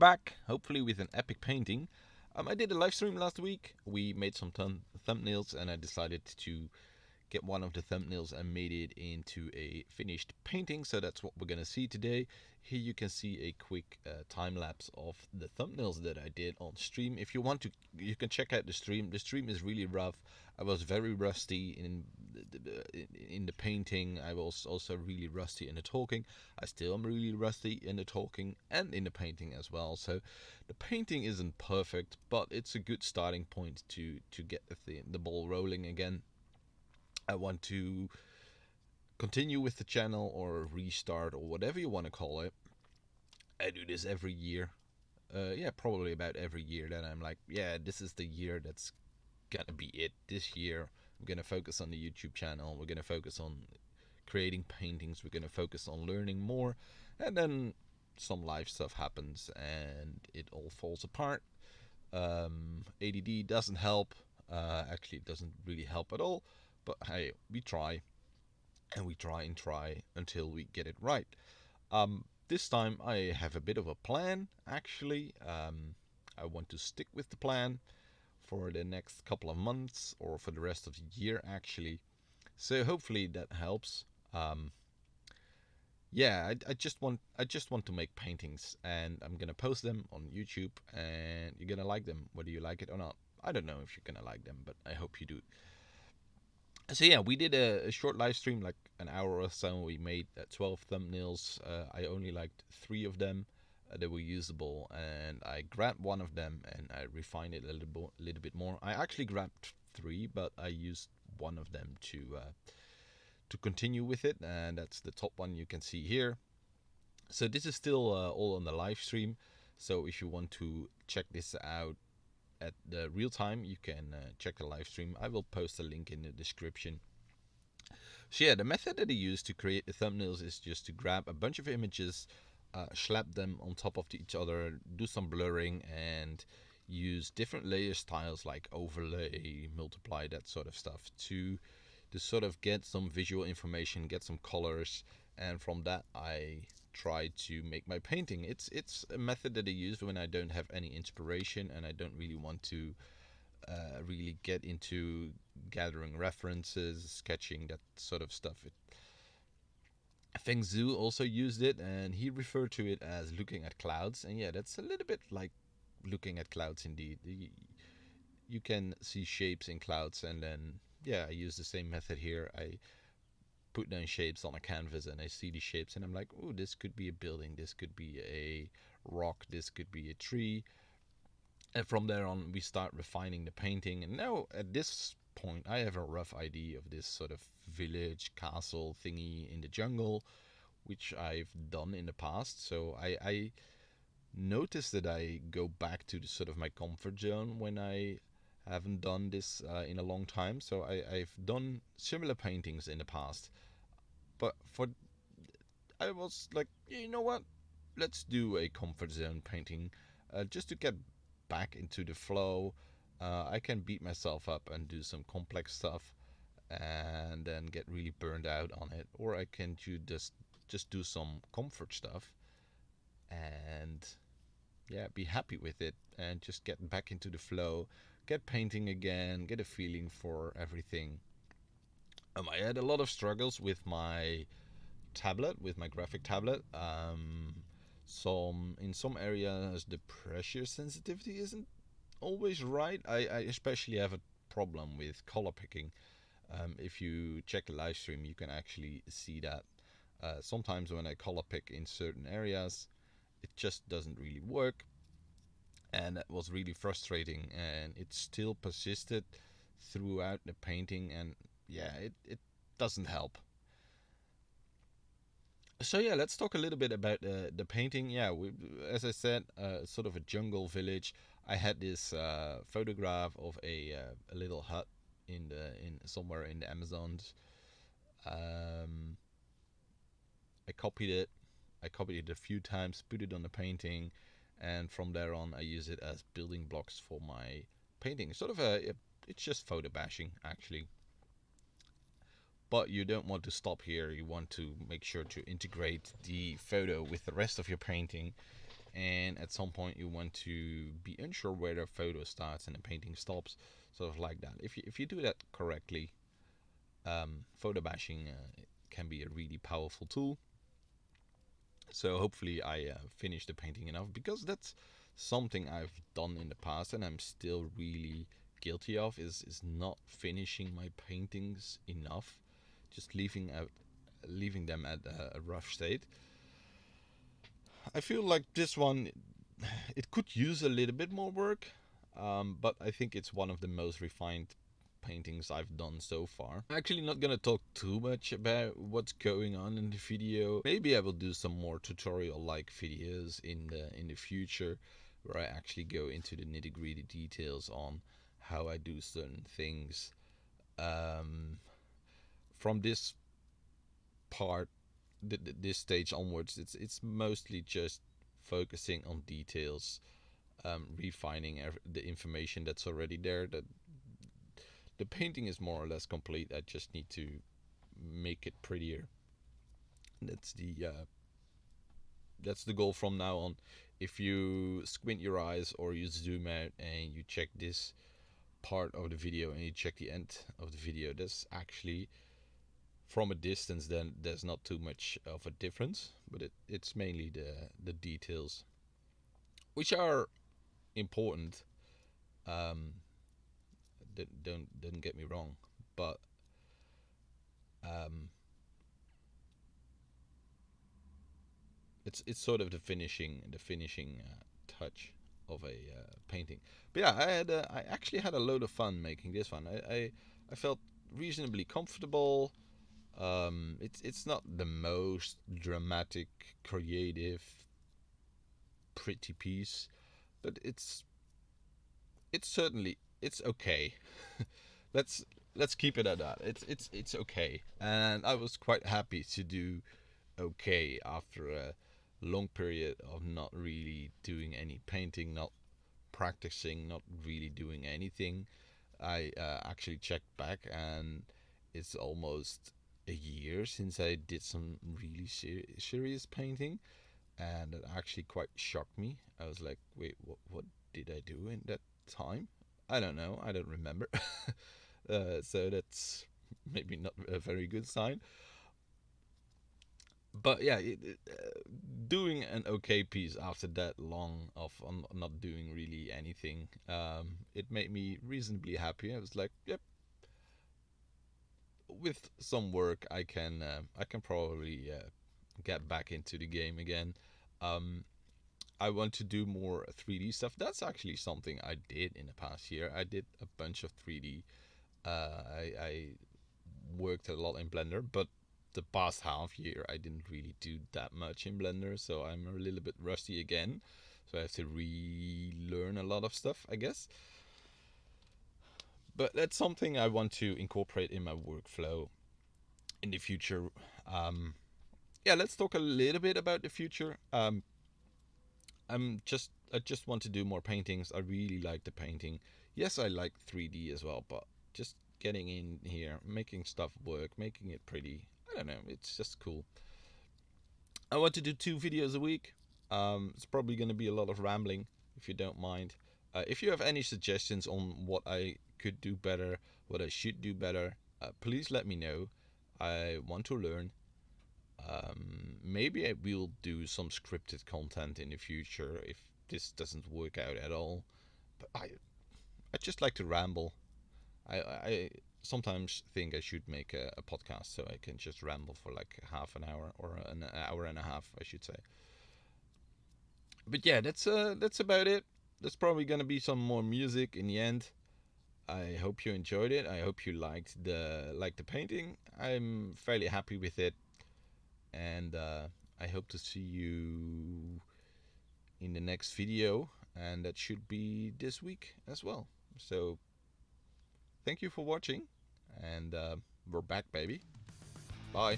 back, hopefully with an epic painting. I did a live stream last week. We made some thumbnails, and I decided to get one of the thumbnails and made it into a finished painting. So that's what we're gonna see today. Here you can see a quick time lapse of the thumbnails that I did on stream. If you want to, you can check out the stream. The stream is really rough. I was very rusty in the painting. I was also really rusty in the talking. I still am really rusty in the talking and in the painting as well. So the painting isn't perfect, but it's a good starting point to get the ball rolling again. I want to continue with the channel or restart or whatever you want to call it. I do this every year. Yeah, probably about every year. Then I'm like, yeah, this is the year that's gonna be it. This year, we're gonna focus on the YouTube channel. We're gonna focus on creating paintings. We're gonna focus on learning more. And then some life stuff happens and it all falls apart. ADD doesn't help. Actually, it doesn't really help at all. But hey, we try, and we try and try until we get it right. This time I have a bit of a plan, actually. I want to stick with the plan for the next couple of months or for the rest of the year, actually. So hopefully that helps. Yeah, I just want to make paintings, and I'm gonna post them on YouTube, and you're gonna like them, whether you like it or not. I don't know if you're gonna like them, but I hope you do. So yeah, we did a short live stream, like an hour or so. We made 12 thumbnails. I only liked 3 of them. They were usable, and I grabbed one of them and I refined it a little bit more. I actually grabbed 3, but I used one of them to continue with it, and that's the top one you can see here. So this is still all on the live stream. So if you want to check this out at the real time, you can check the live stream. I will post a link in the description. So yeah, the method that I use to create the thumbnails is just to grab a bunch of images, slap them on top of each other, do some blurring, and use different layer styles like overlay, multiply, that sort of stuff to sort of get some visual information, get some colors, and from that I try to make my painting. It's a method that I use when I don't have any inspiration and I don't really want to really get into gathering references, sketching, that sort of stuff. Feng Zhu also used it, and he referred to it as looking at clouds. And yeah, that's a little bit like looking at clouds indeed. You can see shapes in clouds, and then yeah, I use the same method here. I put down shapes on a canvas and I see the shapes and I'm like, oh, this could be a building, this could be a rock, this could be a tree. And from there on we start refining the painting, and now at this point I have a rough idea of this sort of village castle thingy in the jungle, which I've done in the past. So I notice that I go back to the sort of my comfort zone when I haven't done this in a long time. So I've done similar paintings in the past, but I was like, you know what? Let's do a comfort zone painting, just to get back into the flow. I can beat myself up and do some complex stuff, and then get really burned out on it, or I can just do some comfort stuff, and yeah, be happy with it, and just get back into the flow, get painting again, get a feeling for everything. I had a lot of struggles with my tablet, with my graphic tablet. In some areas the pressure sensitivity isn't always right. I especially have a problem with color picking. If you check the live stream, you can actually see that sometimes when I color pick in certain areas, it just doesn't really work, and that was really frustrating, and it still persisted throughout the painting, and yeah, it doesn't help. So yeah, let's talk a little bit about the painting. Yeah, as I said, sort of a jungle village. I had this photograph of a little hut in somewhere in the Amazons. Um, I copied it. I copied it a few times, put it on the painting, and from there on, I use it as building blocks for my painting. Sort of it's just photo bashing actually. But you don't want to stop here. You want to make sure to integrate the photo with the rest of your painting. and at some point you want to be unsure where the photo starts and the painting stops, sort of like that. If you do that correctly, photo bashing can be a really powerful tool. So hopefully I finish the painting enough, because that's something I've done in the past and I'm still really guilty of, is not finishing my paintings enough, just leaving them at a rough state. I feel like this one, it could use a little bit more work, but I think it's one of the most refined paintings I've done so far. I'm actually not gonna talk too much about what's going on in the video. Maybe I will do some more tutorial-like videos in the future, where I actually go into the nitty-gritty details on how I do certain things. From this part, this stage onwards, it's mostly just focusing on details, refining the information that's already there. That the painting is more or less complete. I just need to make it prettier. That's the goal from now on. If you squint your eyes or you zoom out and you check this part of the video and you check the end of the video, that's actually, from a distance, then there's not too much of a difference, but it's mainly the details, which are important. Um, don't get me wrong, but um, it's sort of the finishing touch of a painting. But yeah, I actually had a load of fun making this one. I felt reasonably comfortable. It's not the most dramatic, creative, pretty piece, but it's certainly, it's okay. let's let's keep it at that. It's okay, and I was quite happy to do okay after a long period of not really doing any painting, not practicing, not really doing anything. I actually checked back, and it's almost a year since I did some really serious painting, and it actually quite shocked me. I was like, wait, what did I do in that time? I don't know. I don't remember. So that's maybe not a very good sign. But yeah, doing an okay piece after that long of not doing really anything, it made me reasonably happy. I was like, yep, with some work, I can probably get back into the game again. Um, I want to do more 3D stuff. That's actually something I did in the past year. I did a bunch of 3D. I worked a lot in Blender, but the past half year I didn't really do that much in Blender, so I'm a little bit rusty again. So I have to relearn a lot of stuff, I guess. But that's something I want to incorporate in my workflow in the future. Um, yeah, let's talk a little bit about the future. I just want to do more paintings. I really like the painting. Yes, I like 3D as well, but just getting in here, making stuff work, making it pretty. I don't know, it's just cool. I want to do 2 videos a week. It's probably going to be a lot of rambling, if you don't mind. If you have any suggestions on what I could do better, what I should do better, please let me know. I want to learn. Maybe I will do some scripted content in the future if this doesn't work out at all. But I just like to ramble. I sometimes think I should make a podcast so I can just ramble for like half an hour, or an hour and a half, I should say. But yeah, that's about it. There's probably gonna be some more music in the end. I hope you enjoyed it. I hope you liked the painting. I'm fairly happy with it, and I hope to see you in the next video, and that should be this week as well. So thank you for watching, and we're back, baby. Bye.